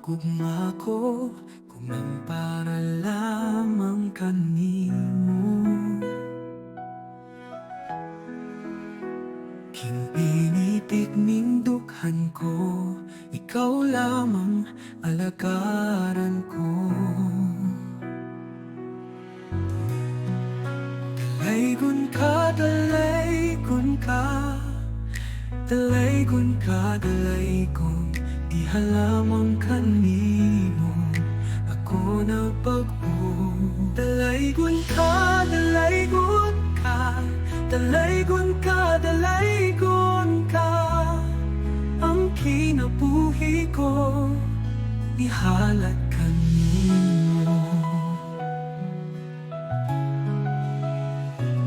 gugma ko kumampara lamang kanimo. Kinpinitig ning dukhan ko, ikaw lamang alagaran ko. Dalaygon ka, dalaygon ka, dalaygon ka, dalaygon, diha lamang kanimo ako nagpag-o. Dalaygon ka, dalaygon ka, dalaygon ka, dalaygon ka, ang kinabuhi ko ihalat kanimo.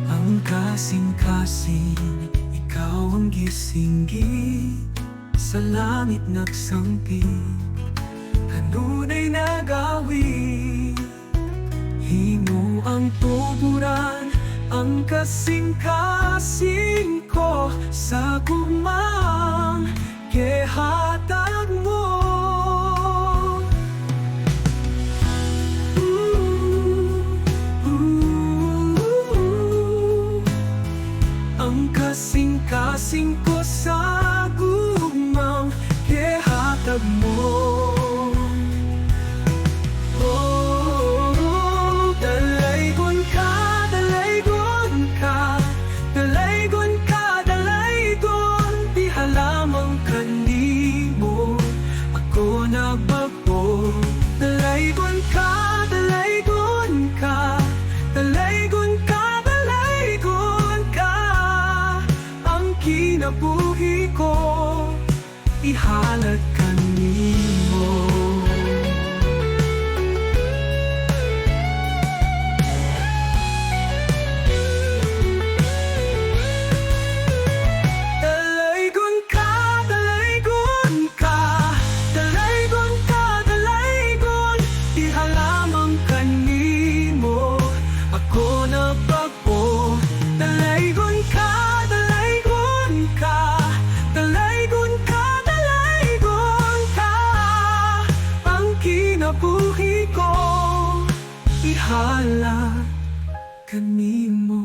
Ang kasing-kasing, ikaw ang gising-git, sa langit nagsangkit, kanunay nagawi. Himo ang tuburan, ang kasing-kasing ko sa gumang gihatag mo. Ang kasing-kasing ko sa gumang gihatag mo. Dalaygon ka, dalaygon ka, dalaygon ka, dalaygon, diha lamang kanimo ako nagbago. Dalaygon ka, dalaygon ka, dalaygon ka, dalaygon ka, ang kinabuhi ko ihalat kanimo. Buhi ko ihalat kanimo.